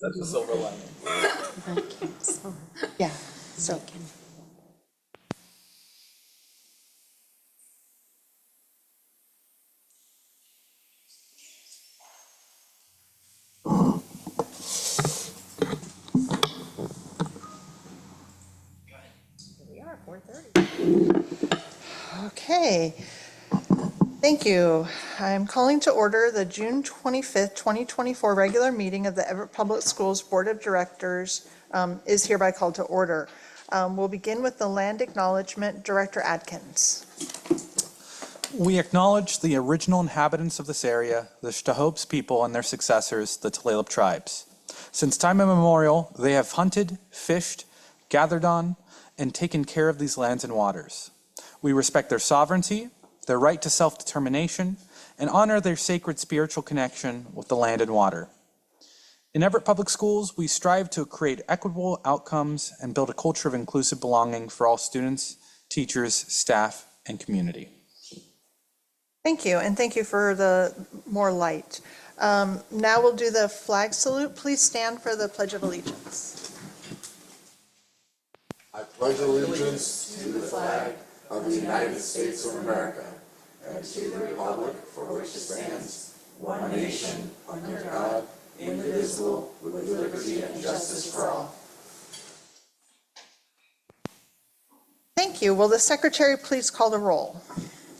That's the silver lining. Yeah, so. We are 4:30. Okay, thank you. I'm calling to order the June 25th, 2024 regular meeting of the Everett Public Schools Board of Directors is hereby called to order. We'll begin with the land acknowledgement. Director Adkins. We acknowledge the original inhabitants of this area, the Shtahopes people and their successors, the Tulalip tribes. Since time immemorial, they have hunted, fished, gathered on, and taken care of these lands and waters. We respect their sovereignty, their right to self-determination, and honor their sacred spiritual connection with the land and water. In Everett Public Schools, we strive to create equitable outcomes and build a culture of inclusive belonging for all students, teachers, staff, and community. Thank you, and thank you for the more light. Now we'll do the flag salute. Please stand for the Pledge of Allegiance. I pledge allegiance to the flag of the United States of America and to the republic for which it stands, one nation, under God, indivisible, with liberty and justice for all. Thank you. Will the secretary please call the roll?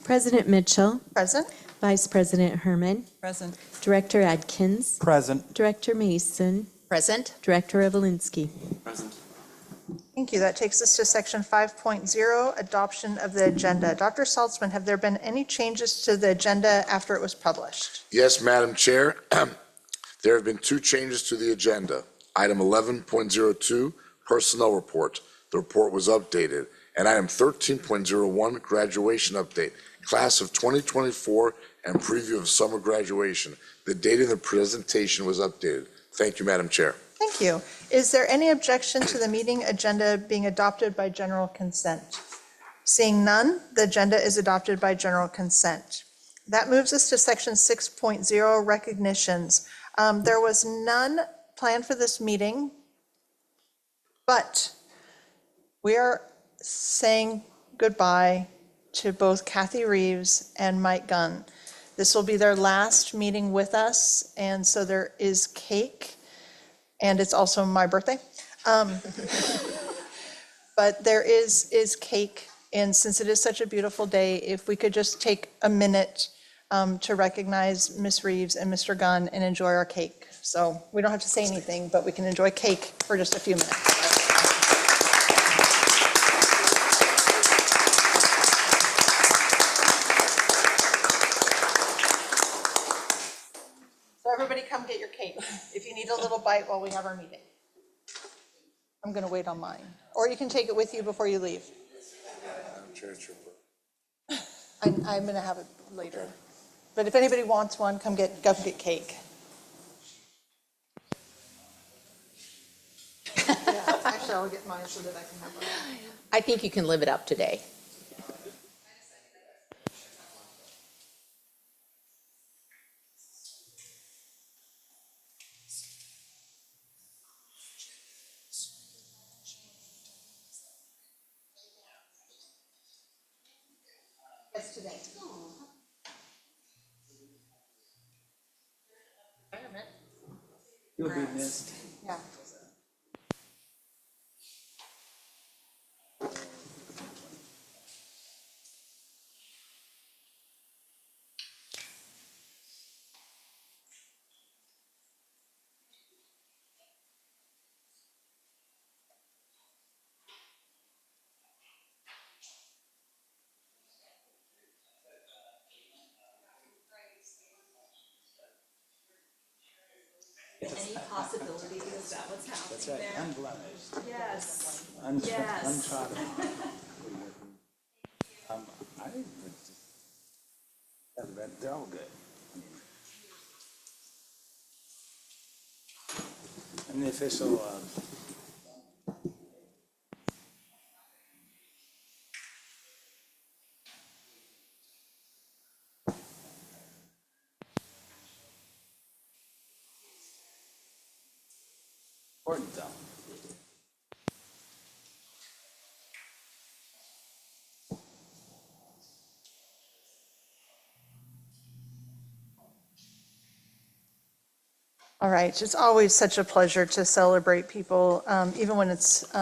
President Mitchell, Present? Vice President Herman, Present. Director Adkins, Present. Director Mason, Present. Director Evelinsky. Thank you. That takes us to section 5.0, adoption of the agenda. Dr. Saltzman, have there been any changes to the agenda after it was published? Yes, Madam Chair. There have been two changes to the agenda. Item 11.02, Personnel Report. The report was updated. And item 13.01, Graduation Update. Class of 2024 and preview of summer graduation. The date of the presentation was updated. Thank you, Madam Chair. Thank you. Is there any objection to the meeting agenda being adopted by general consent? Seeing none, the agenda is adopted by general consent. That moves us to section 6.0, recognitions. There was none planned for this meeting, but we are saying goodbye to both Kathy Reeves and Mike Gunn. This will be their last meeting with us, and so there is cake, and it's also my birthday. But there is cake, and since it is such a beautiful day, if we could just take a minute to recognize Miss Reeves and Mr. Gunn and enjoy our cake. So we don't have to say anything, but we can enjoy cake for just a few minutes. So everybody come get your cake, if you need a little bite while we have our meeting. I'm gonna wait on mine, or you can take it with you before you leave. I'm gonna have it later. But if anybody wants one, come get cake. Yeah, actually, I'll get mine so that I can have one. I think you can live it up today. Yes, today. You'll be missed. Yeah. Any possibility is that what's happening That's right, there? unblemished. Yes. Untrodden. Yes. I think they're all good. And the official, Important though. All right, it's always such a pleasure to celebrate people, even when it's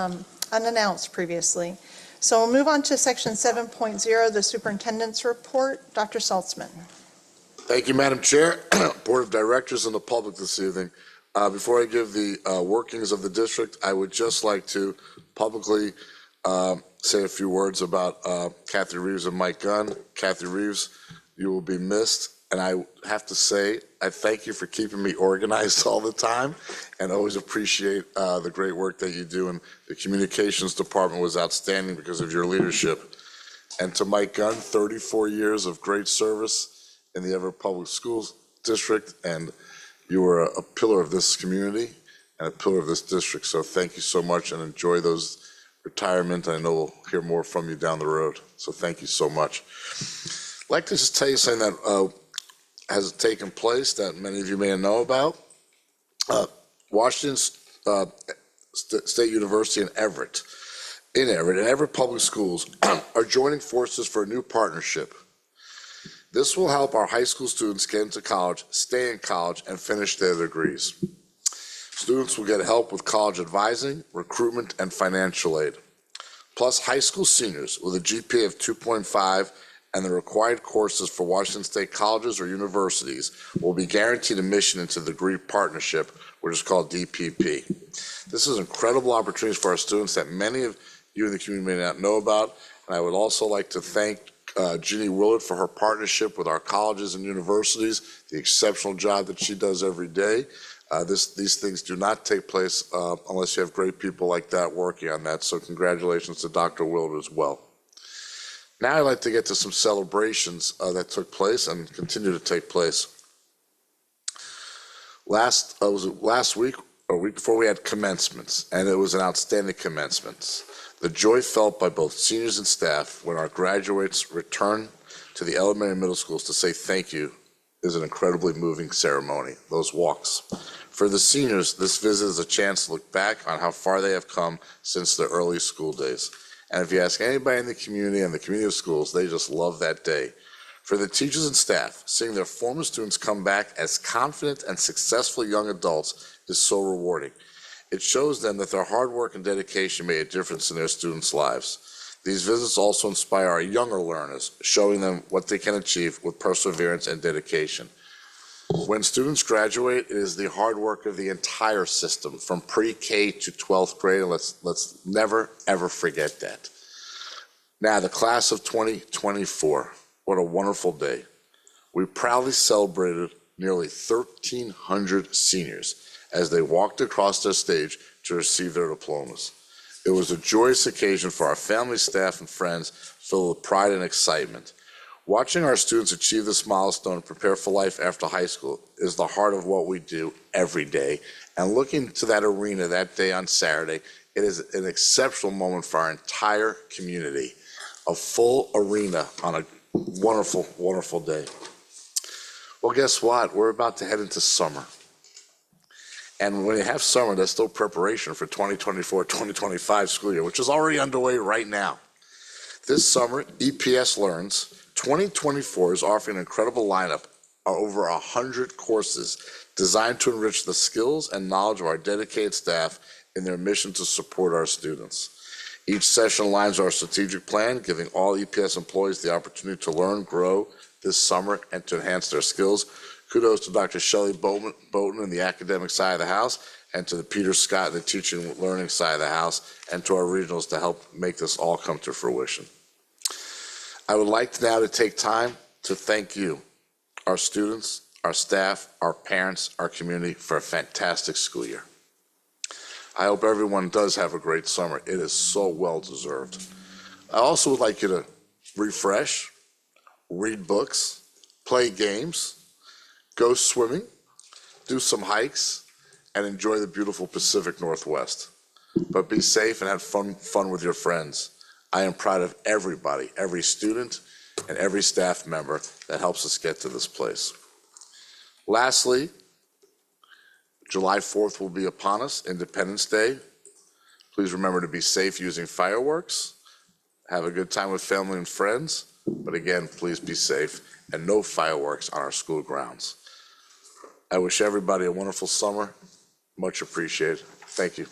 unannounced previously. So we'll move on to section 7.0, the superintendent's report. Dr. Saltzman. Thank you, Madam Chair, Board of Directors, and the public this evening. Before I give the workings of the district, I would just like to publicly say a few words about Kathy Reeves and Mike Gunn. Kathy Reeves, you will be missed, and I have to say, I thank you for keeping me organized all the time, and always appreciate the great work that you do. And the communications department was outstanding because of your leadership. And to Mike Gunn, 34 years of great service in the Everett Public Schools district, and you were a pillar of this community and a pillar of this district. So thank you so much, and enjoy those retirement. I know we'll hear more from you down the road. So thank you so much. I'd like to just tell you something that has taken place that many of you may know about. Washington State University in Everett and Everett Public Schools are joining forces for a new partnership. This will help our high school students get into college, stay in college, and finish their degrees. Students will get help with college advising, recruitment, and financial aid. Plus, high school seniors with a GPA of 2.5 and the required courses for Washington State colleges or universities will be guaranteed admission into the degree partnership, which is called DPP. This is incredible opportunities for our students that many of you in the community may not know about. And I would also like to thank Ginny Willard for her partnership with our colleges and universities, the exceptional job that she does every day. These things do not take place unless you have great people like that working on that. So congratulations to Dr. Willard as well. Now I'd like to get to some celebrations that took place and continue to take place. Last week or week before, we had commencements, and it was an outstanding commencement. The joy felt by both seniors and staff when our graduates return to the elementary and middle schools to say thank you is an incredibly moving ceremony, those walks. For the seniors, this visit is a chance to look back on how far they have come since their early school days. And if you ask anybody in the community and the community of schools, they just love that day. For the teachers and staff, seeing their former students come back as confident and successful young adults is so rewarding. It shows them that their hard work and dedication made a difference in their students' lives. These visits also inspire our younger learners, showing them what they can achieve with perseverance and dedication. When students graduate, it is the hard work of the entire system, from pre-K to 12th grade, and let's never, ever forget that. Now, the class of 2024, what a wonderful day. We proudly celebrated nearly 1,300 seniors as they walked across their stage to receive their diplomas. It was a joyous occasion for our family, staff, and friends, filled with pride and excitement. Watching our students achieve this milestone and prepare for life after high school is the heart of what we do every day. And looking to that arena that day on Saturday, it is an exceptional moment for our entire community. A full arena on a wonderful, wonderful day. Well, guess what? We're about to head into summer. And when you have summer, there's still preparation for 2024-2025 school year, which is already underway right now. This summer, EPS Learns 2024 is offering an incredible lineup of over 100 courses designed to enrich the skills and knowledge of our dedicated staff in their mission to support our students. Each session aligns our strategic plan, giving all EPS employees the opportunity to learn, grow this summer, and to enhance their skills. Kudos to Dr. Shelley Bowden in the academic side of the house, and to the Peter Scott in the teaching and learning side of the house, and to our regionals to help make this all come to fruition. I would like now to take time to thank you, our students, our staff, our parents, our community, for a fantastic school year. I hope everyone does have a great summer. It is so well deserved. I also would like you to refresh, read books, play games, go swimming, do some hikes, and enjoy the beautiful Pacific Northwest. But be safe and have fun with your friends. I am proud of everybody, every student and every staff member that helps us get to this place. Lastly, July 4th will be upon us, Independence Day. Please remember to be safe using fireworks. Have a good time with family and friends. But again, please be safe and no fireworks on our school grounds. I wish everybody a wonderful summer. Much appreciated. Thank you.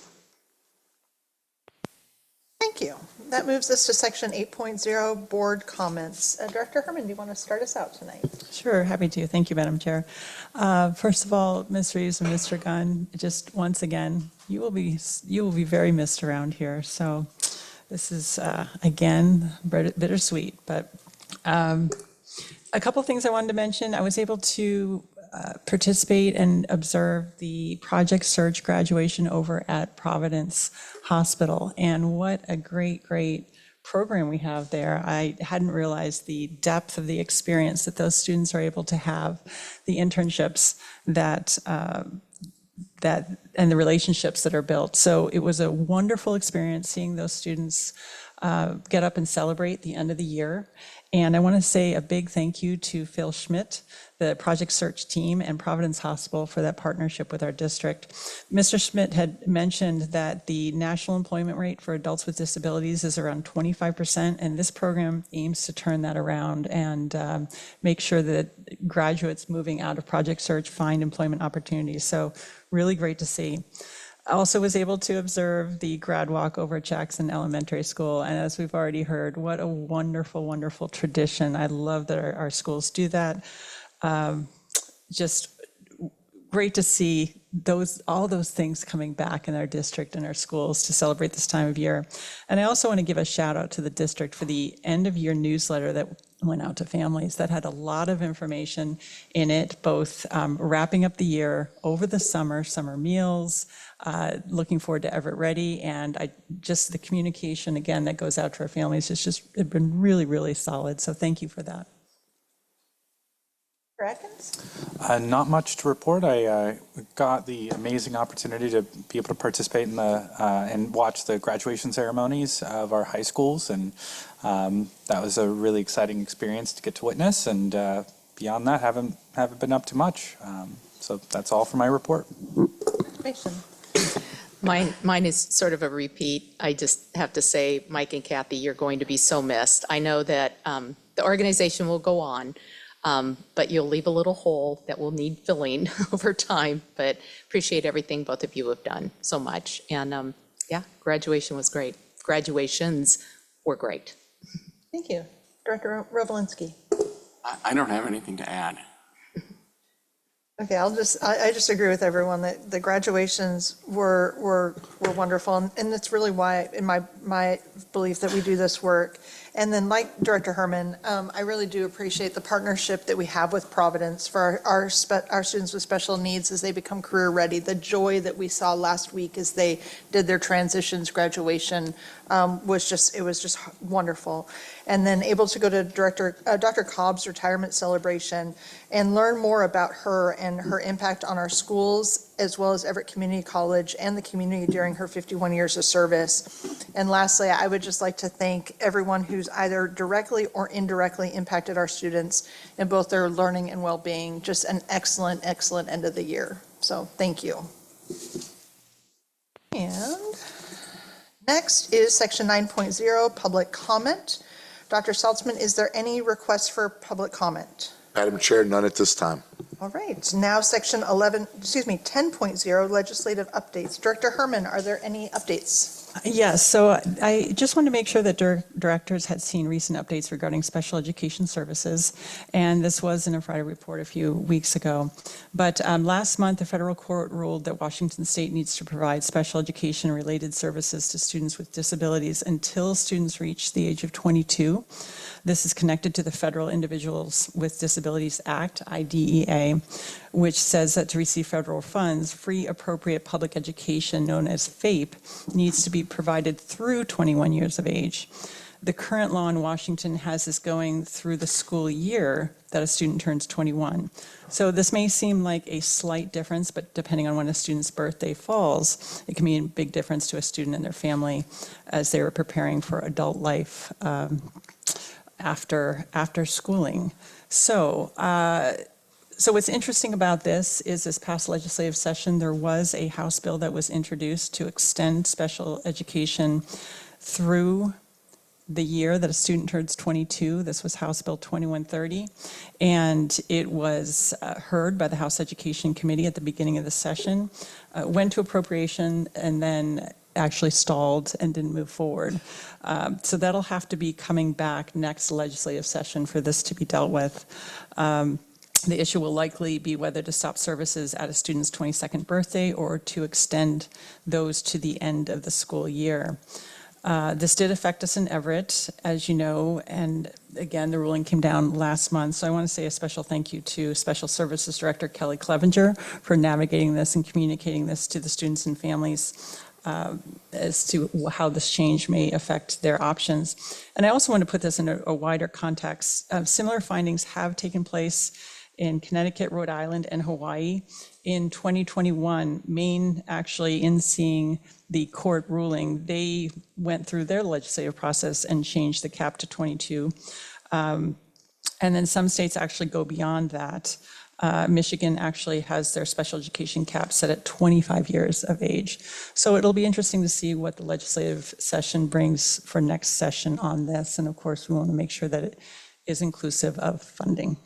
Thank you. That moves us to section 8.0, board comments. Director Herman, do you want to start us out tonight? Sure, happy to. Thank you, Madam Chair. First of all, Ms. Reeves and Mr. Gunn, just once again, you will be very missed around here. So this is, again, bittersweet. But a couple things I wanted to mention. I was able to participate and observe the Project Search graduation over at Providence Hospital. And what a great program we have there. I hadn't realized the depth of the experience that those students are able to have, the internships that and the relationships that are built. So it was a wonderful experience seeing those students get up and celebrate the end of the year. And I want to say a big thank you to Phil Schmidt, the Project Search team, and Providence Hospital for that partnership with our district. Mr. Schmidt had mentioned that the national employment rate for adults with disabilities is around 25%, and this program aims to turn that around and make sure that graduates moving out of Project Search find employment opportunities. So really great to see. I also was able to observe the grad walk over at Jackson Elementary School, and as we've already heard, what a wonderful tradition. I love that our schools do that. Just great to see all those things coming back in our district and our schools to celebrate this time of year. And I also want to give a shout out to the district for the end of year newsletter that went out to families that had a lot of information in it, both wrapping up the year over the summer meals, looking forward to Everett Ready, and just the communication again that goes out to our families has just been really solid. So thank you for that. Atkins? Not much to report. I got the amazing opportunity to be able to participate in the and watch the graduation ceremonies of our high schools, and that was a really exciting experience to get to witness. And beyond that, haven't been up to much. So that's all for my report. Mason? Mine is sort of a repeat. I just have to say, Mike and Kathy, you're going to be so missed. I know that the organization will go on, but you'll leave a little hole that will need filling over time. But appreciate everything both of you have done so much. And yeah, graduation was great. Graduations were great. Thank you. Director Rovolinski? I don't have anything to add. Okay, I just agree with everyone that the graduations were wonderful, and it's really why, in my belief, that we do this work. And then, like Director Herman, I really do appreciate the partnership that we have with Providence for our students with special needs as they become career ready. The joy that we saw last week as they did their transitions graduation was just wonderful. And then able to go to Dr. Cobb's retirement celebration and learn more about her and her impact on our schools, as well as Everett Community College and the community during her 51 years of service. And lastly, I would just like to thank everyone who's either directly or indirectly impacted our students in both their learning and well-being. Just an excellent end of the year. So thank you. And next is section 9.0, public comment. Dr. Saltzman, is there any requests for public comment? Madam Chair, none at this time. All right, now section 10.0, legislative updates. Director Herman, are there any updates? Yes, so I just wanted to make sure that directors had seen recent updates regarding special education services, and this was in a Friday report a few weeks ago. But last month, the federal court ruled that Washington State needs to provide special education-related services to students with disabilities until students reach the age of 22. This is connected to the Federal Individuals with Disabilities Act, IDEA, which says that to receive federal funds, free appropriate public education, known as FAPE, needs to be provided through 21 years of age. The current law in Washington has this going through the school year that a student turns 21. So this may seem like a slight difference, but depending on when a student's birthday falls, it can be a big difference to a student and their family as they were preparing for adult life after schooling. So So what's interesting about this is this past legislative session, there was a House bill that was introduced to extend special education through the year that a student turns 22. This was House Bill 2130. And it was heard by the House Education Committee at the beginning of the session, went to appropriation, and then actually stalled and didn't move forward. So that'll have to be coming back next legislative session for this to be dealt with. The issue will likely be whether to stop services at a student's 22nd birthday or to extend those to the end of the school year. This did affect us in Everett, as you know, and again, the ruling came down last month. So I want to say a special thank you to Special Services Director Kelly Clevenger for navigating this and communicating this to the students and families as to how this change may affect their options. And I also want to put this in a wider context. Similar findings have taken place in Connecticut, Rhode Island, and Hawaii. In 2021, Maine actually, in seeing the court ruling, they went through their legislative process and changed the cap to 22. And then some states actually go beyond that. Michigan actually has their special education cap set at 25 years of age. So it'll be interesting to see what the legislative session brings for next session on this. And of course, we want to make sure that it is inclusive of funding.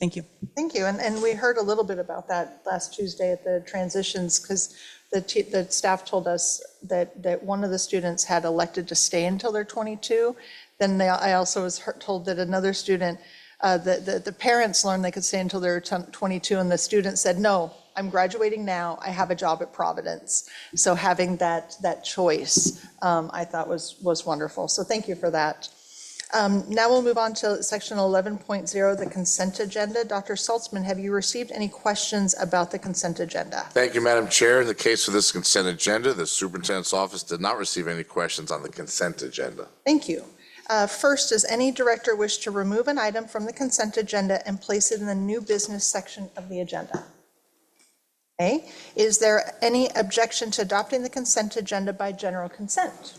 Thank you. Thank you. And we heard a little bit about that last Tuesday at the transitions, because the staff told us that one of the students had elected to stay until they're 22. Then I also was told that another student, the parents learned they could stay until they were 22, and the student said, no, I'm graduating now. I have a job at Providence. So having that choice, I thought was wonderful. So thank you for that. Now we'll move on to section 11.0, the consent agenda. Dr. Saltzman, have you received any questions about the consent agenda? Thank you, Madam Chair. In the case of this consent agenda, the superintendent's office did not receive any questions on the consent agenda. Thank you. First, does any director wish to remove an item from the consent agenda and place it in the new business section of the agenda? Okay. Is there any objection to adopting the consent agenda by general consent?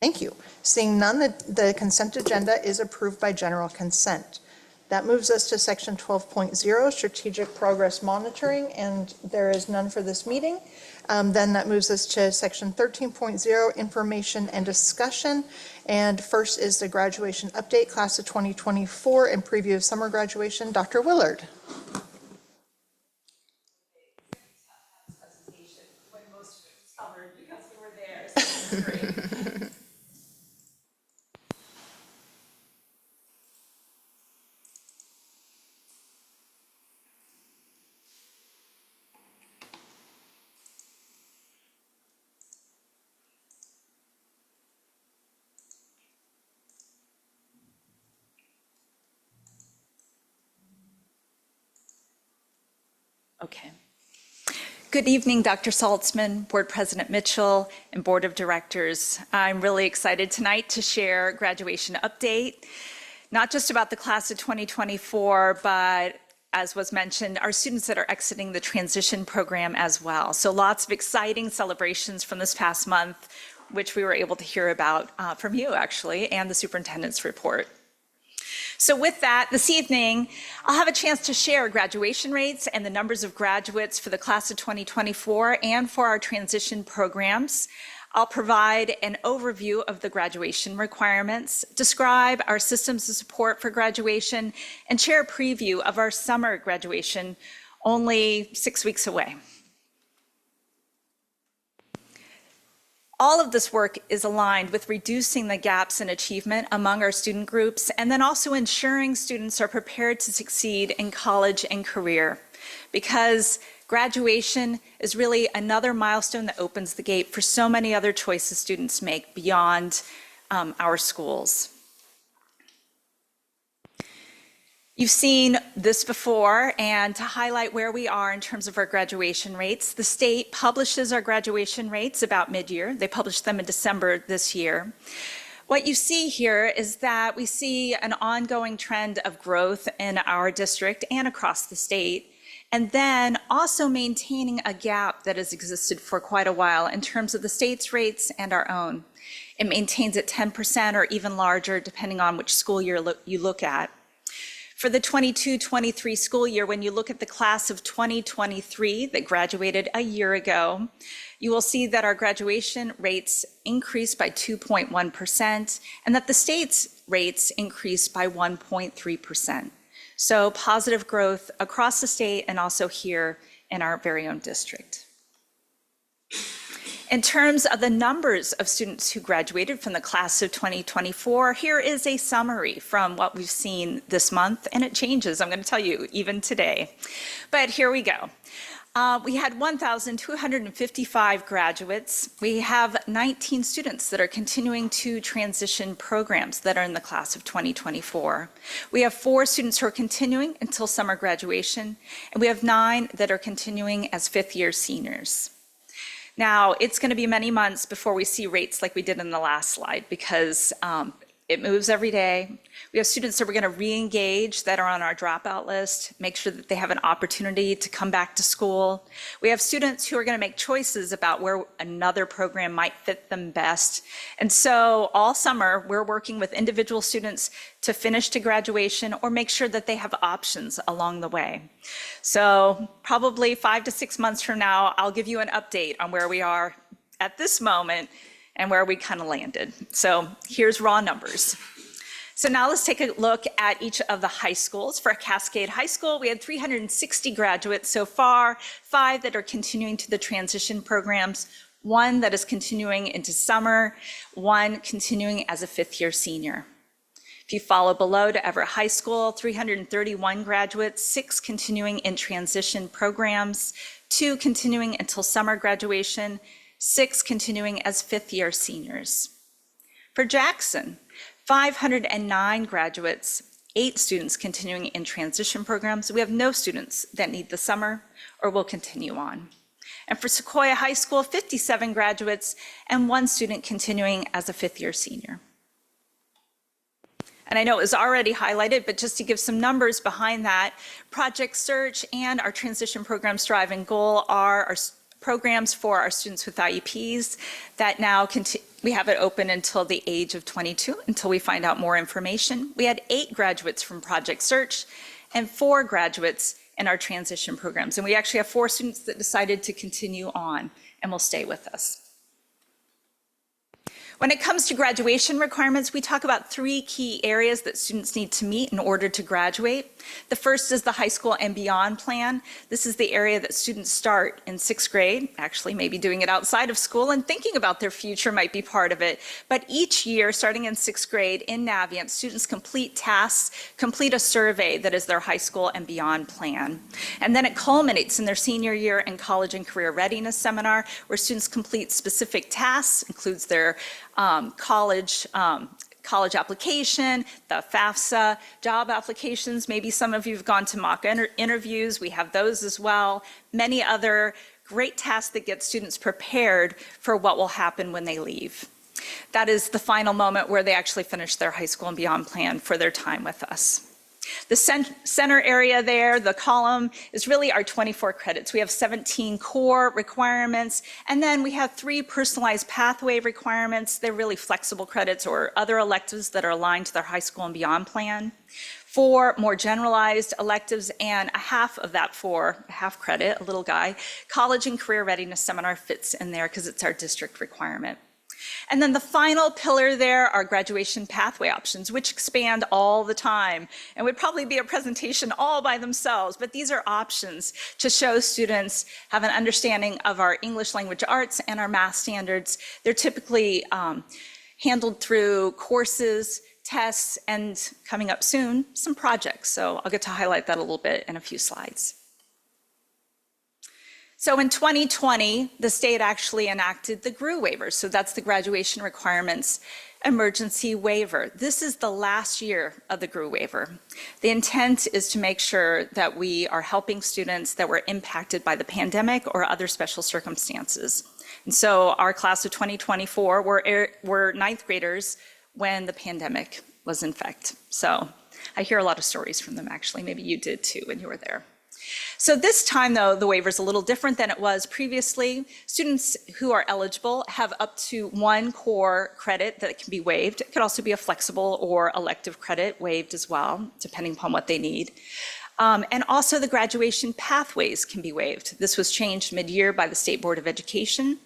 Thank you. Seeing none, the consent agenda is approved by general consent. That moves us to section 12.0, strategic progress monitoring, and there is none for this meeting. Then that moves us to section 13.0, information and discussion. And first is the graduation update, class of 2024, and preview of summer graduation. Dr. Willard. When most of it was covered because we were there, so it was great. Okay. Good evening, Dr. Saltzman, Board President Mitchell, and Board of Directors. I'm really excited tonight to share graduation update, not just about the class of 2024, but as was mentioned, our students that are exiting the transition program as well. So lots of exciting celebrations from this past month, which we were able to hear about from you actually, and the superintendent's report. So with that, this evening, I'll have a chance to share graduation rates and the numbers of graduates for the class of 2024 and for our transition programs. I'll provide an overview of the graduation requirements, describe our systems of support for graduation, and share a preview of our summer graduation, only 6 weeks away. All of this work is aligned with reducing the gaps in achievement among our student groups, and then also ensuring students are prepared to succeed in college and career, because graduation is really another milestone that opens the gate for so many other choices students make beyond our schools. You've seen this before, and to highlight where we are in terms of our graduation rates, the state publishes our graduation rates about mid-year. They published them in December this year. What you see here is that we see an ongoing trend of growth in our district and across the state, and then also maintaining a gap that has existed for quite a while in terms of the state's rates and our own. It maintains at 10% or even larger, depending on which school year you look at. For the 22-23 school year, when you look at the class of 2023 that graduated a year ago, you will see that our graduation rates increased by 2.1% and that the state's rates increased by 1.3%. So positive growth across the state and also here in our very own district. In terms of the numbers of students who graduated from the class of 2024, here is a summary from what we've seen this month, and it changes, I'm going to tell you, even today. But here we go. We had 1,255 graduates. We have 19 students that are continuing to transition programs that are in the class of 2024. We have 4 students who are continuing until summer graduation, and we have 9 that are continuing as fifth-year seniors. Now, it's going to be many months before we see rates like we did in the last slide because it moves every day. We have students that we're going to re-engage that are on our dropout list, make sure that they have an opportunity to come back to school. We have students who are going to make choices about where another program might fit them best. And so all summer, we're working with individual students to finish to graduation or make sure that they have options along the way. So probably 5 to 6 months from now, I'll give you an update on where we are at this moment and where we kind of landed. So here's raw numbers. So now let's take a look at each of the high schools. For Cascade High School, we had 360 graduates so far, 5 that are continuing to the transition programs, 1 that is continuing into summer, 1 continuing as a fifth-year senior. If you follow below to Everett High School, 331 graduates, 6 continuing in transition programs, 2 continuing until summer graduation, 6 continuing as fifth-year seniors. For Jackson, 509 graduates, 8 students continuing in transition programs. We have no students that need the summer or will continue on. And for Sequoia High School, 57 graduates and 1 student continuing as a fifth-year senior. And I know it was already highlighted, but just to give some numbers behind that, Project Search and our transition program Strive and Goal are our programs for our students with IEPs that now we have it open until the age of 22 until we find out more information. We had 8 graduates from Project Search and 4 graduates in our transition programs. And we actually have 4 students that decided to continue on and will stay with us. When it comes to graduation requirements, we talk about 3 key areas that students need to meet in order to graduate. The first is the high school and beyond plan. This is the area that students start in 6th grade, actually maybe doing it outside of school and thinking about their future might be part of it. But each year, starting in 6th grade in Navient, students complete tasks, complete a survey that is their high school and beyond plan. And then it culminates in their senior year and college and career readiness seminar, where students complete specific tasks, includes their college application, the FAFSA, job applications. Maybe some of you have gone to mock interviews. We have those as well. Many other great tasks that get students prepared for what will happen when they leave. That is the final moment where they actually finish their high school and beyond plan for their time with us. The center area there, the column, is really our 24 credits. We have 17 core requirements, and then we have 3 personalized pathway requirements. They're really flexible credits or other electives that are aligned to their high school and beyond plan. 4 more generalized electives, and a half of that 4, a half credit, a little guy, college and career readiness seminar fits in there because it's our district requirement. And then the final pillar there are graduation pathway options, which expand all the time and would probably be a presentation all by themselves. But these are options to show students have an understanding of our English language arts and our math standards. They're typically handled through courses, tests, and coming up soon, some projects. So I'll get to highlight that a little bit in a few slides. So in 2020, the state actually enacted the GRU waiver. So that's the graduation requirements emergency waiver. This is the last year of the GRU waiver. The intent is to make sure that we are helping students that were impacted by the pandemic or other special circumstances. And so our class of 2024 were 9th graders when the pandemic was in effect. So I hear a lot of stories from them, actually. Maybe you did too when you were there. So this time, though, the waiver is a little different than it was previously. Students who are eligible have up to 1 core credit that can be waived. It could also be a flexible or elective credit waived as well, depending upon what they need. And also the graduation pathways can be waived. This was changed mid-year by the State Board of Education.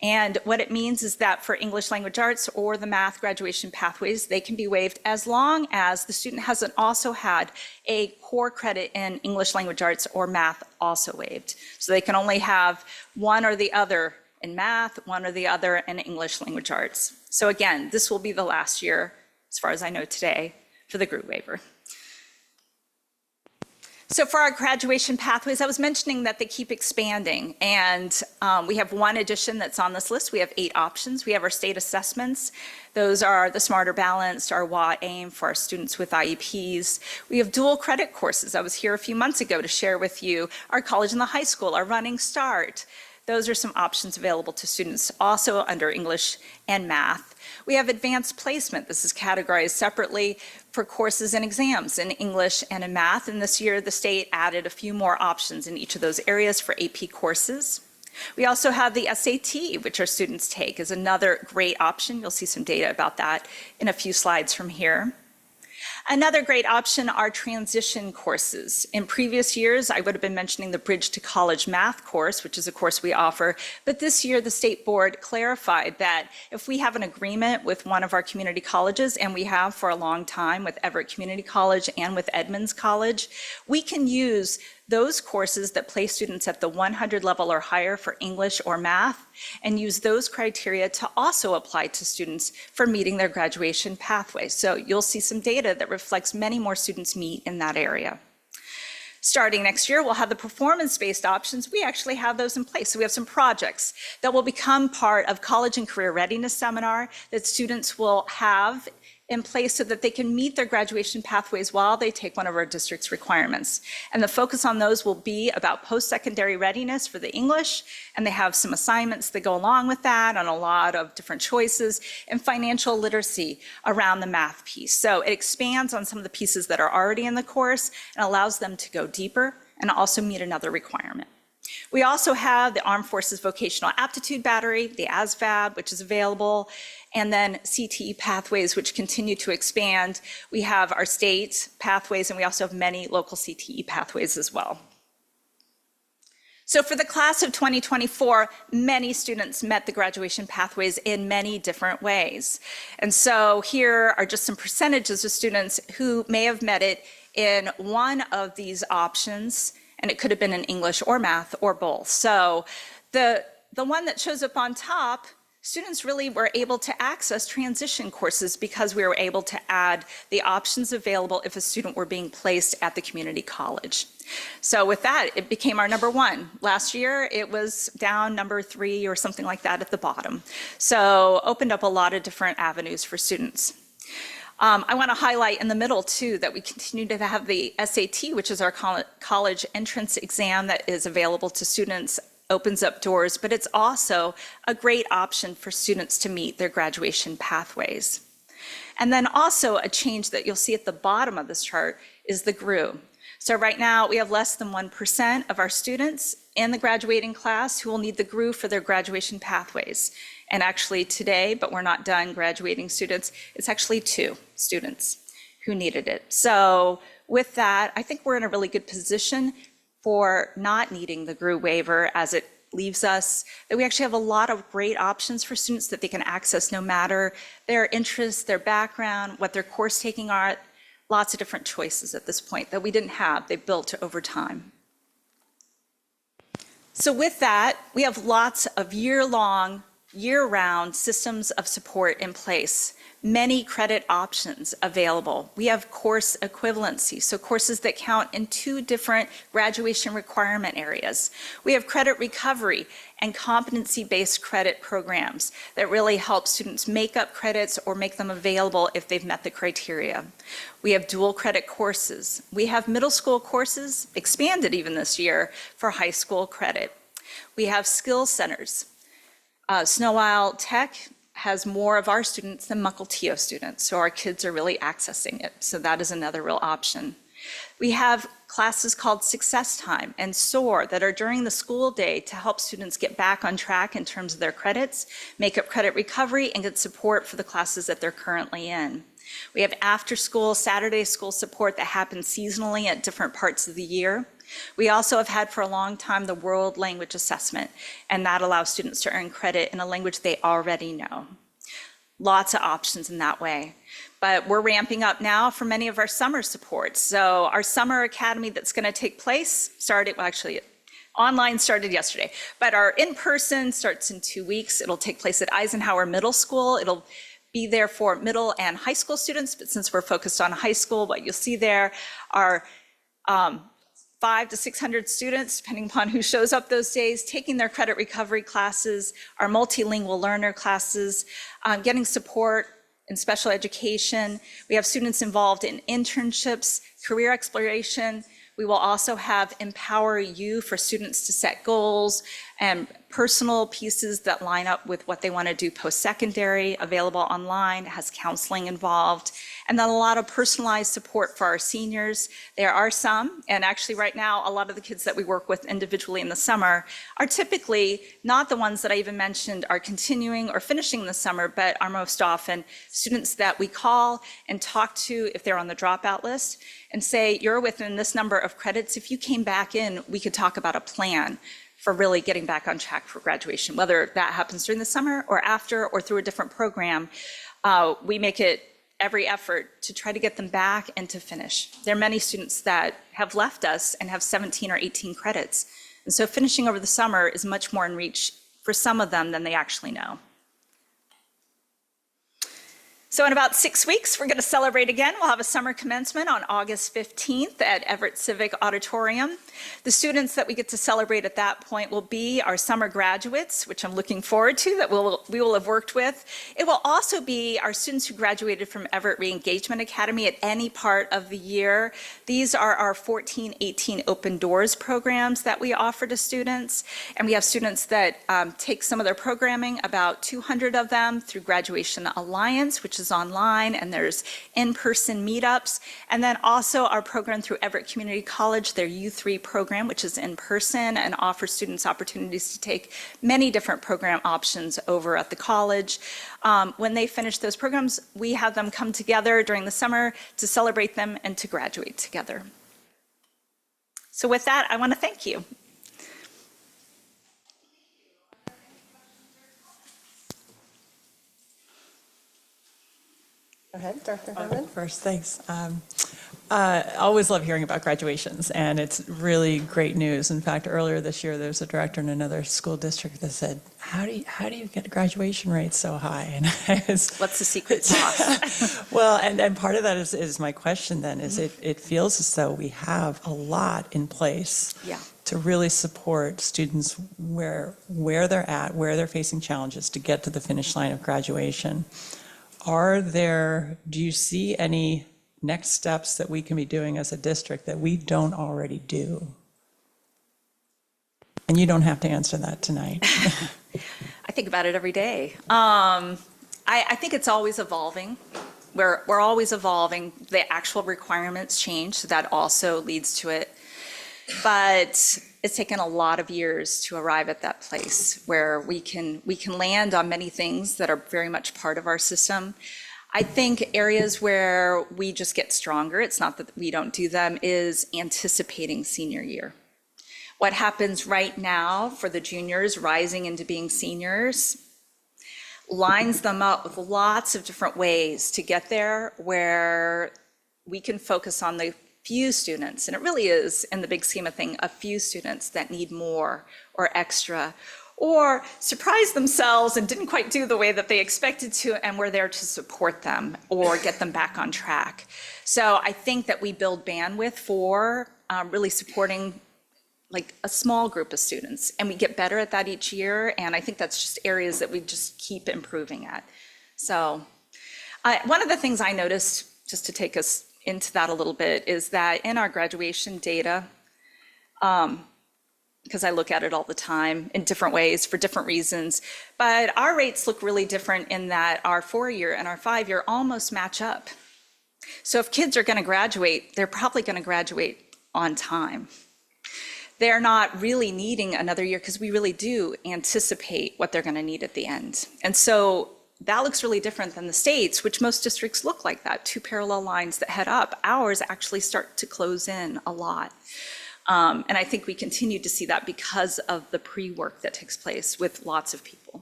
And what it means is that for English language arts or the math graduation pathways, they can be waived as long as the student hasn't also had a core credit in English language arts or math also waived. So they can only have one or the other in math, one or the other in English language arts. So again, this will be the last year, as far as I know today, for the GRU waiver. So for our graduation pathways, I was mentioning that they keep expanding, and we have one addition that's on this list. We have 8 options. We have our state assessments. Those are the Smarter Balanced, our WA AIM for our students with IEPs. We have dual credit courses. I was here a few months ago to share with you our college and the high school, our running start. Those are some options available to students also under English and math. We have advanced placement. This is categorized separately for courses and exams in English and in math. And this year, the state added a few more options in each of those areas for AP courses. We also have the SAT, which our students take, is another great option. You'll see some data about that in a few slides from here. Another great option are transition courses. In previous years, I would have been mentioning the Bridge to College Math course, which is a course we offer. But this year, the State Board clarified that if we have an agreement with one of our community colleges, and we have for a long time with Everett Community College and with Edmonds College, we can use those courses that place students at the 100 level or higher for English or math, and use those criteria to also apply to students for meeting their graduation pathway. So you'll see some data that reflects many more students meet in that area. Starting next year, we'll have the performance-based options. We actually have those in place. So we have some projects that will become part of college and career readiness seminar that students will have in place so that they can meet their graduation pathways while they take one of our district's requirements. And the focus on those will be about post-secondary readiness for the English, and they have some assignments that go along with that on a lot of different choices, and financial literacy around the math piece. So it expands on some of the pieces that are already in the course and allows them to go deeper and also meet another requirement. We also have the Armed Forces Vocational Aptitude Battery, the ASVAB, which is available, and then CTE pathways, which continue to expand. We have our state pathways, and we also have many local CTE pathways as well. So for the class of 2024, many students met the graduation pathways in many different ways. And so here are just some percentages of students who may have met it in one of these options, and it could have been in English or math or both. So the one that shows up on top, students really were able to access transition courses because we were able to add the options available if a student were being placed at the community college. So with that, it became our number 1. Last year, it was down number 3 or something like that at the bottom. So opened up a lot of different avenues for students. I want to highlight in the middle, too, that we continue to have the SAT, which is our college entrance exam that is available to students, opens up doors, but it's also a great option for students to meet their graduation pathways. And then also a change that you'll see at the bottom of this chart is the GRU. So right now, we have less than 1% of our students in the graduating class who will need the GRU for their graduation pathways. And actually today, but we're not done graduating students, it's actually 2 students who needed it. So with that, I think we're in a really good position for not needing the GRU waiver, as it leaves us that we actually have a lot of great options for students that they can access no matter their interests, their background, what their course taking are. Lots of different choices at this point that we didn't have, they built over time. So with that, we have lots of year-long, year-round systems of support in place, many credit options available. We have course equivalency, so courses that count in 2 different graduation requirement areas. We have credit recovery and competency-based credit programs that really help students make up credits or make them available if they've met the criteria. We have dual credit courses. We have middle school courses, expanded even this year, for high school credit. We have skill centers. Snow Isle Tech has more of our students than Mukilteo students, so our kids are really accessing it. So that is another real option. We have classes called Success Time and SOAR that are during the school day to help students get back on track in terms of their credits, make up credit recovery, and get support for the classes that they're currently in. We have after-school, Saturday school support that happens seasonally at different parts of the year. We also have had for a long time the World Language Assessment, and that allows students to earn credit in a language they already know. Lots of options in that way. But we're ramping up now for many of our summer supports. So our summer academy that's going to take place started, well, actually, online started yesterday, but our in-person starts in 2 weeks. It'll take place at Eisenhower Middle School. It'll be there for middle and high school students, but since we're focused on high school, what you'll see there are 500 to 600 students, depending upon who shows up those days, taking their credit recovery classes, our multilingual learner classes, getting support in special education. We have students involved in internships, career exploration. We will also have Empower You for students to set goals and personal pieces that line up with what they want to do post-secondary, available online, has counseling involved, and then a lot of personalized support for our seniors. There are some, and actually right now, a lot of the kids that we work with individually in the summer are typically not the ones that I even mentioned are continuing or finishing the summer, but are most often students that we call and talk to if they're on the dropout list and say, you're within this number of credits. If you came back in, we could talk about a plan for really getting back on track for graduation, whether that happens during the summer or after or through a different program. We make it every effort to try to get them back and to finish. There are many students that have left us and have 17 or 18 credits. And so finishing over the summer is much more in reach for some of them than they actually know. So in about 6 weeks, we're going to celebrate again. We'll have a summer commencement on August 15th at Everett Civic Auditorium. The students that we get to celebrate at that point will be our summer graduates, which I'm looking forward to, that we will have worked with. It will also be our students who graduated from Everett Re-Engagement Academy at any part of the year. These are our 14-18 Open Doors programs that we offer to students. And we have students that take some of their programming, about 200 of them, through Graduation Alliance, which is online, and there's in-person meetups. And then also our program through Everett Community College, their U3 program, which is in person and offers students opportunities to take many different program options over at the college. When they finish those programs, we have them come together during the summer to celebrate them and to graduate together. So with that, I want to thank you. Go ahead, Dr. Herman. First, thanks. I always love hearing about graduations, and it's really great news. In fact, earlier this year, there was a director in another school district that said, how do you get graduation rates so high? And I was, What's the secret sauce? well, and part of that is my question then, is it feels as though we have a lot in place Yeah. to really support students where they're at, where they're facing challenges to get to the finish line of graduation. Do you see any next steps that we can be doing as a district that we don't already do? And you don't have to answer that tonight. I think about it every day. I think it's always evolving. We're always evolving. The actual requirements change, so that also leads to it. But it's taken a lot of years to arrive at that place where we can land on many things that are very much part of our system. I think areas where we just get stronger, it's not that we don't do them, is anticipating senior year. What happens right now for the juniors rising into being seniors lines them up with lots of different ways to get there, where we can focus on the few students, and it really is, in the big scheme of things, a few students that need more or extra, or surprise themselves and didn't quite do the way that they expected to, and we're there to support them or get them back on track. So I think that we build bandwidth for really supporting like a small group of students, and we get better at that each year, and I think that's just areas that we just keep improving at. So one of the things I noticed, just to take us into that a little bit, is that in our graduation data, because I look at it all the time in different ways for different reasons, but our rates look really different in that our 4-year and our 5-year almost match up. So if kids are going to graduate, they're probably going to graduate on time. They're not really needing another year because we really do anticipate what they're going to need at the end. And so that looks really different than the states, which most districts look like that, two parallel lines that head up. Ours actually start to close in a lot. And I think we continue to see that because of the pre-work that takes place with lots of people.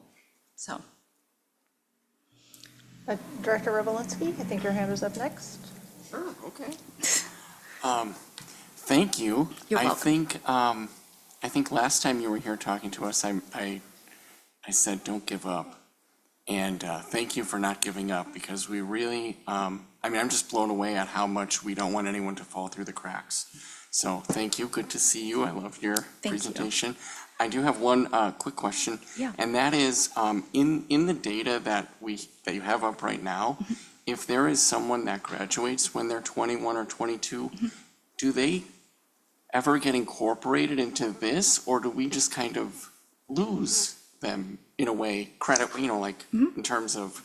So. Director Revelinsky, I think your hand was up next. Sure, okay. Thank you. You're welcome. I think last time you were here talking to us, I said, don't give up. And thank you for not giving up, because we really, I'm just blown away at how much we don't want anyone to fall through the cracks. So thank you, good to see you. I loved your presentation. I do have one quick question. Yeah. And that is, in the data that you have up right now, if there is someone that graduates when they're 21 or 22, do they ever get incorporated into this, or do we just kind of lose them in a way, credit, in terms of?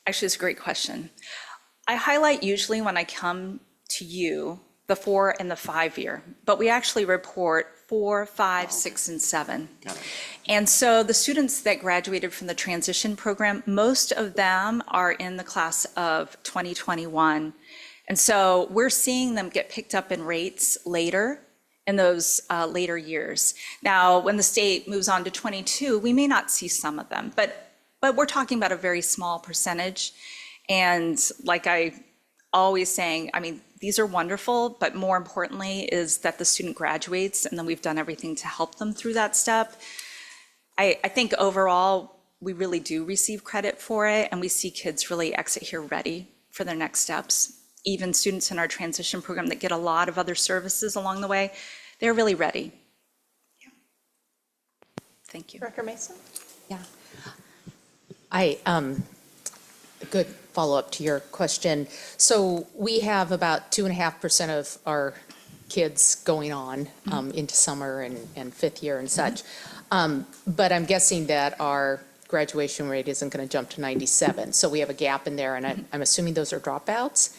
Actually, it's a great question. I highlight usually when I come to you, the 4 and the 5 year, but we actually report 4, 5, 6, and 7. Got it. And so the students that graduated from the transition program, most of them are in the class of 2021. And so we're seeing them get picked up in rates later in those later years. Now, when the state moves on to 22, we may not see some of them, but we're talking about a very small percentage. And like I always saying, these are wonderful, but more importantly is that the student graduates and then we've done everything to help them through that step. I think overall, we really do receive credit for it, and we see kids really exit here ready for their next steps. Even students in our transition program that get a lot of other services along the way, they're really ready. Yeah. Thank you. Director Mason? Yeah. Good follow-up to your question. So we have about 2.5% of our kids going on into summer and fifth year and such. But I'm guessing that our graduation rate isn't going to jump to 97. So we have a gap in there, and I'm assuming those are dropouts.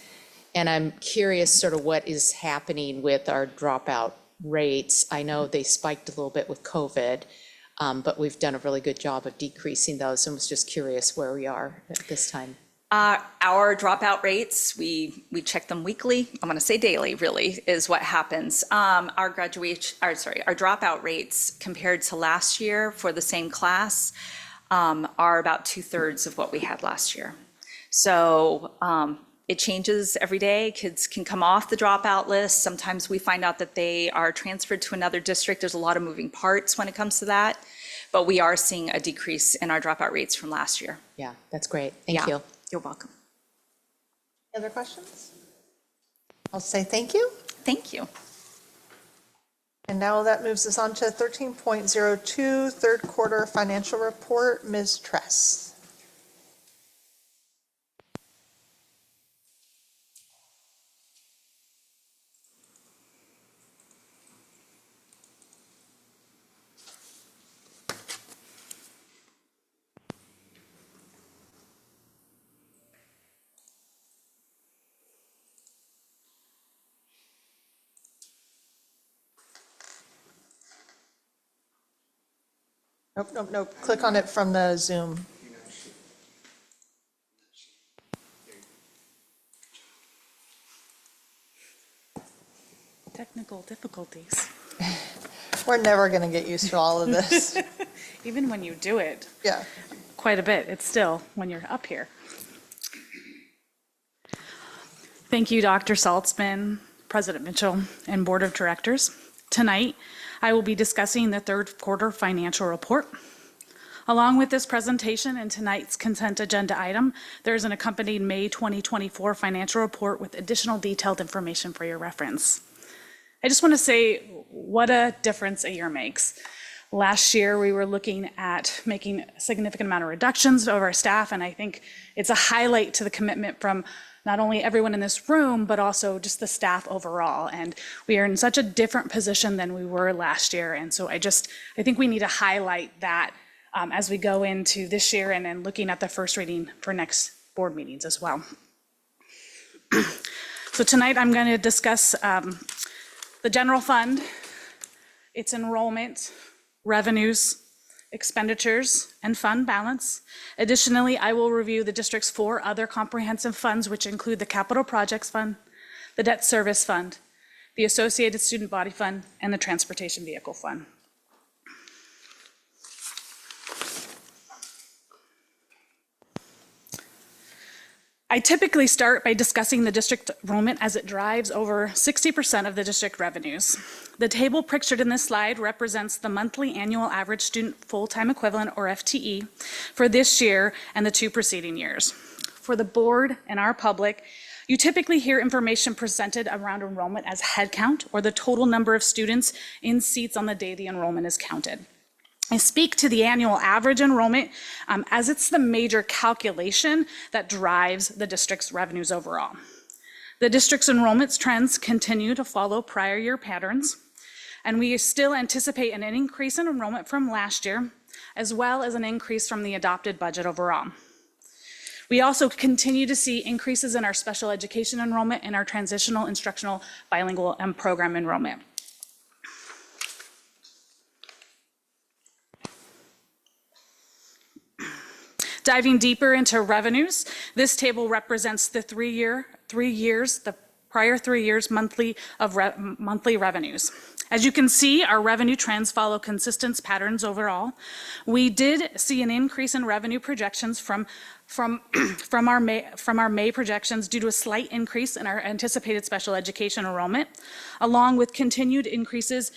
And I'm curious sort of what is happening with our dropout rates. I know they spiked a little bit with COVID, but we've done a really good job of decreasing those, and was just curious where we are at this time. Our dropout rates, we check them weekly. I'm going to say daily, really, is what happens. Our dropout rates compared to last year for the same class are about 2/3 of what we had last year. So it changes every day. Kids can come off the dropout list. Sometimes we find out that they are transferred to another district. There's a lot of moving parts when it comes to that. But we are seeing a decrease in our dropout rates from last year. Yeah, that's great. Thank you. You're welcome. Any other questions? I'll say thank you. Thank you. And now that moves us on to 13.02, third quarter financial report. Ms. Tress. Nope. Click on it from the Zoom. Technical difficulties. We're never going to get used to all of this. Even when you do it Yeah. quite a bit, it's still when you're up here. Thank you, Dr. Saltzman, President Mitchell, and Board of Directors. Tonight, I will be discussing the third quarter financial report. Along with this presentation and tonight's consent agenda item, there's an accompanied May 2024 financial report with additional detailed information for your reference. I just want to say what a difference a year makes. Last year, we were looking at making a significant amount of reductions of our staff, and I think it's a highlight to the commitment from not only everyone in this room, but also just the staff overall. And we are in such a different position than we were last year. And so I think we need to highlight that as we go into this year and then looking at the first reading for next board meetings as well. So tonight I'm going to discuss the general fund, its enrollment, revenues, expenditures, and fund balance. Additionally, I will review the district's 4 other comprehensive funds, which include the Capital Projects Fund, the Debt Service Fund, the Associated Student Body Fund, and the Transportation Vehicle Fund. I typically start by discussing the district enrollment as it drives over 60% of the district revenues. The table pictured in this slide represents the monthly annual average student full-time equivalent, or FTE, for this year and the 2 preceding years. For the board and our public, you typically hear information presented around enrollment as headcount, or the total number of students in seats on the day the enrollment is counted. I speak to the annual average enrollment as it's the major calculation that drives the district's revenues overall. The district's enrollment trends continue to follow prior year patterns, and we still anticipate an increase in enrollment from last year, as well as an increase from the adopted budget overall. We also continue to see increases in our special education enrollment and our transitional instructional bilingual program enrollment. Diving deeper into revenues, this table represents the prior 3 years monthly revenues. As you can see, our revenue trends follow consistent patterns overall. We did see an increase in revenue projections from our May projections due to a slight increase in our anticipated special education enrollment, along with continued increases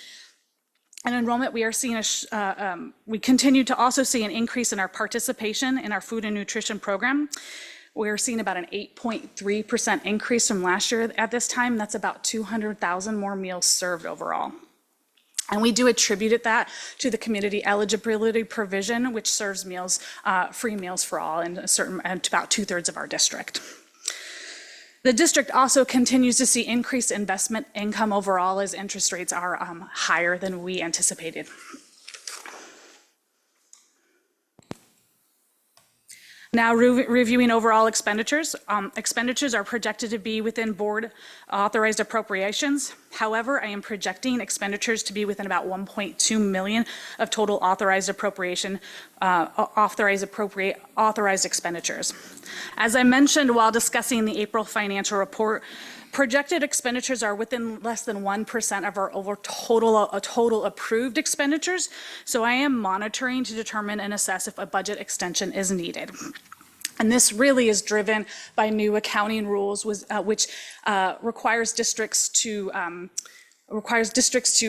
in enrollment. We continue to also see an increase in our participation in our food and nutrition program. We're seeing about an 8.3% increase from last year at this time. That's about 200,000 more meals served overall. And we do attribute that to the community eligibility provision, which serves meals, free meals for all in about 2/3 of our district. The district also continues to see increased investment income overall as interest rates are higher than we anticipated. Now reviewing overall expenditures. Expenditures are projected to be within board authorized appropriations. However, I am projecting expenditures to be within about 1.2 million of total authorized authorized expenditures. As I mentioned while discussing the April financial report, projected expenditures are within less than 1% of our total approved expenditures. So I am monitoring to determine and assess if a budget extension is needed. And this really is driven by new accounting rules, which requires districts to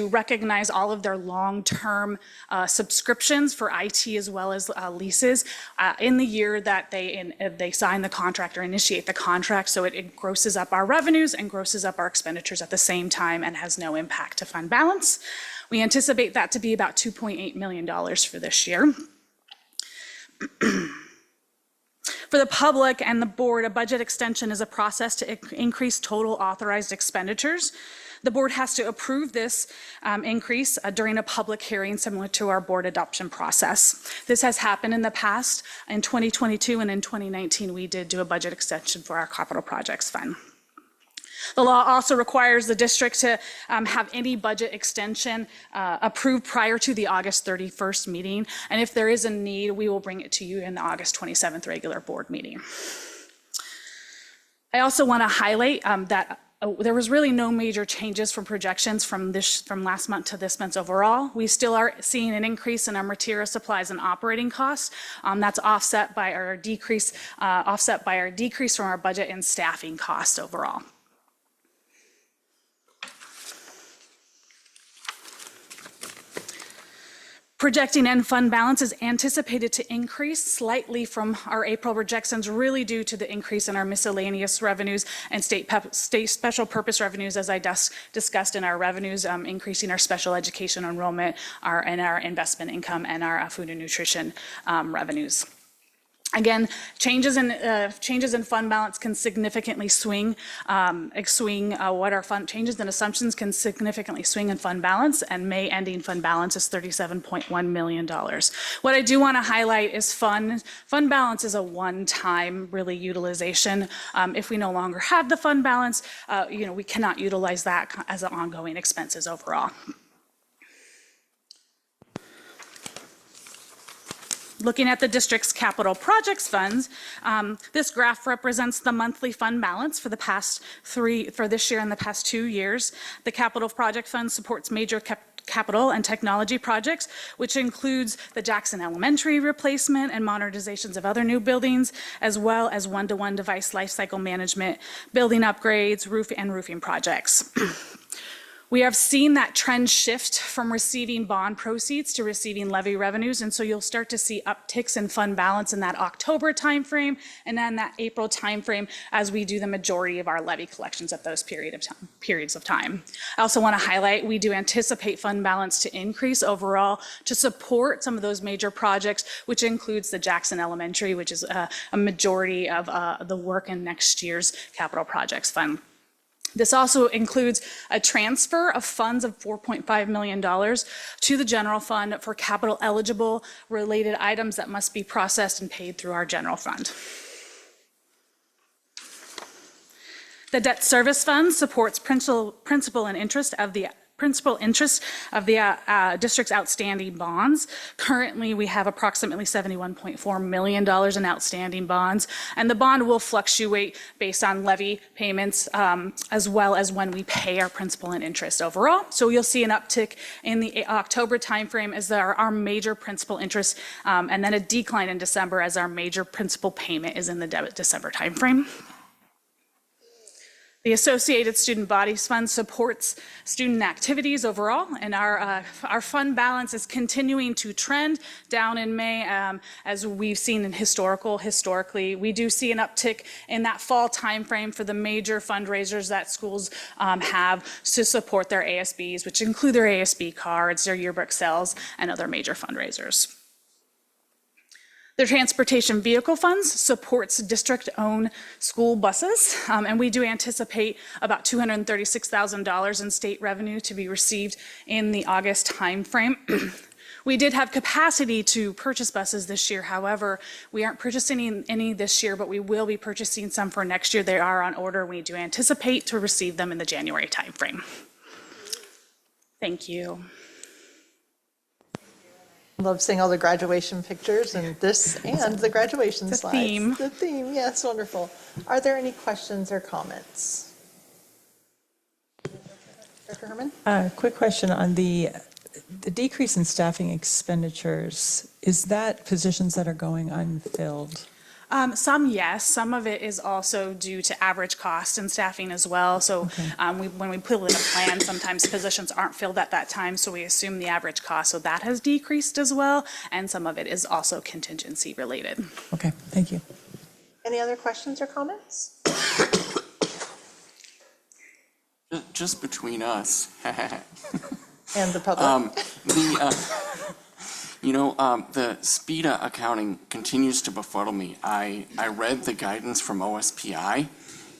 recognize all of their long-term subscriptions for IT as well as leases in the year that they sign the contract or initiate the contract. So it grosses up our revenues and grosses up our expenditures at the same time and has no impact to fund balance. We anticipate that to be about $2.8 million for this year. For the public and the board, a budget extension is a process to increase total authorized expenditures. The board has to approve this increase during a public hearing similar to our board adoption process. This has happened in the past. In 2022 and in 2019, we did do a budget extension for our capital projects fund. The law also requires the district to have any budget extension approved prior to the August 31st meeting. And if there is a need, we will bring it to you in the August 27th regular board meeting. I also want to highlight that there was really no major changes from projections from last month to this month overall. We still are seeing an increase in our material supplies and operating costs. That's offset by our decrease from our budget and staffing costs overall. Projecting end fund balance is anticipated to increase slightly from our April projections, really due to the increase in our miscellaneous revenues and state special purpose revenues, as I discussed in our revenues, increasing our special education enrollment, and our investment income, and our food and nutrition revenues. Again, changes in fund balance can significantly swing, what our changes in assumptions can significantly swing in fund balance, and May ending fund balance is $37.1 million. What I do want to highlight is fund balance is a one-time really utilization. If we no longer have the fund balance, we cannot utilize that as an ongoing expenses overall. Looking at the district's capital projects funds, this graph represents the monthly fund balance for this year and the past 2 years. The capital project fund supports major capital and technology projects, which includes the Jackson Elementary replacement and modernizations of other new buildings, as well as one-to-one device lifecycle management, building upgrades, roofing projects. We have seen that trend shift from receiving bond proceeds to receiving levy revenues, and so you'll start to see upticks in fund balance in that October timeframe and then that April timeframe as we do the majority of our levy collections at those periods of time. I also want to highlight we do anticipate fund balance to increase overall to support some of those major projects, which includes the Jackson Elementary, which is a majority of the work in next year's capital projects fund. This also includes a transfer of funds of $4.5 million to the general fund for capital eligible related items that must be processed and paid through our general fund. The debt service fund supports principal interest of the district's outstanding bonds. Currently, we have approximately $71.4 million in outstanding bonds, and the bond will fluctuate based on levy payments as well as when we pay our principal and interest overall. So you'll see an uptick in the October timeframe as our major principal interest, and then a decline in December as our major principal payment is in the December timeframe. The Associated Student Bodies Fund supports student activities overall, and our fund balance is continuing to trend down in May, as we've seen in historically. We do see an uptick in that fall timeframe for the major fundraisers that schools have to support their ASBs, which include their ASB cards, their yearbook sales, and other major fundraisers. The Transportation Vehicle Funds supports district-owned school buses, and we do anticipate about $236,000 in state revenue to be received in the August timeframe. We did have capacity to purchase buses this year. However, we aren't purchasing any this year, but we will be purchasing some for next year. They are on order. We do anticipate to receive them in the January timeframe. Thank you. Love seeing all the graduation pictures and the graduation The slides. theme. The theme, yes, wonderful. Are there any questions or comments? Dr. Herman? Quick question on the decrease in staffing expenditures. Is that positions that are going unfilled? Some, yes. Some of it is also due to average cost and staffing as well. So when we put in a plan, sometimes positions aren't filled at that time, so we assume the average cost. So that has decreased as well, and some of it is also contingency related. Okay, thank you. Any other questions or comments? Just between us. And the public? The SPIDA accounting continues to befuddle me. I read the guidance from OSPI,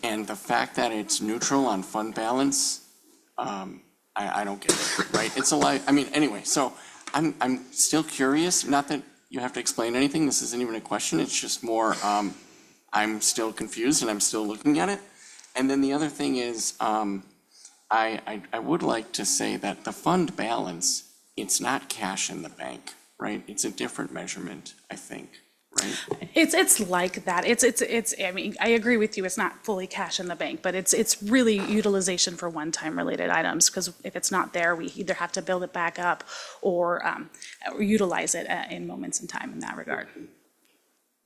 and the fact that it's neutral on fund balance, I don't get it, right? It's a lie. I mean, anyway, so I'm still curious, not that you have to explain anything, this isn't even a question, it's just more, I'm still confused and I'm still looking at it. And then the other thing is, I would like to say that the fund balance, it's not cash in the bank, right? It's a different measurement, I think, right? It's like that. I mean, I agree with you. It's not fully cash in the bank, but it's really utilization for one-time related items, because if it's not there, we either have to build it back up or utilize it in moments in time in that regard.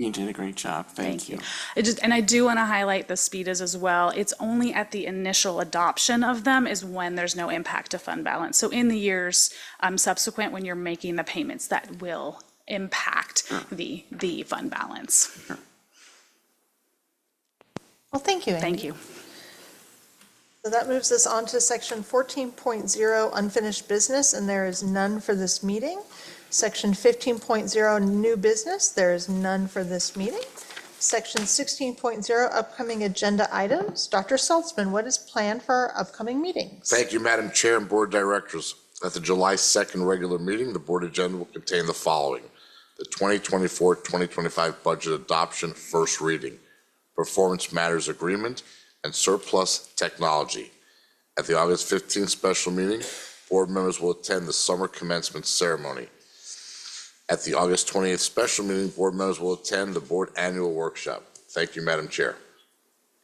You did a great job, thank you. And I do want to highlight the SPIDAs as well. It's only at the initial adoption of them is when there's no impact to fund balance. So in the years subsequent, when you're making the payments, that will impact the fund balance. Well, thank you, Amy. Thank you. So that moves us on to section 14.0, unfinished business, and there is none for this meeting. Section 15.0, new business, there is none for this meeting. Section 16.0, upcoming agenda items. Dr. Saltzman, what is planned for our upcoming meetings? Thank you, Madam Chair and Board of Directors. At the July 2nd regular meeting, the board agenda will contain the following: the 2024-2025 budget adoption, first reading, performance matters agreement, and surplus technology. At the August 15th special meeting, board members will attend the summer commencement ceremony. At the August 28th special meeting, board members will attend the board annual workshop. Thank you, Madam Chair.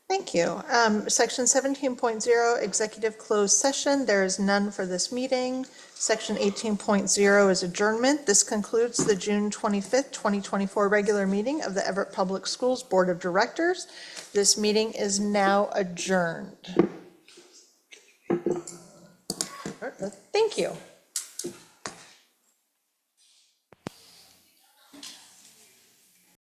Thank you. Section 17.0, executive closed session. There is none for this meeting. Section 18.0 is adjournment. This concludes the June 25th, 2024 regular meeting of the Everett Public Schools Board of Directors. This meeting is now adjourned. Thank you.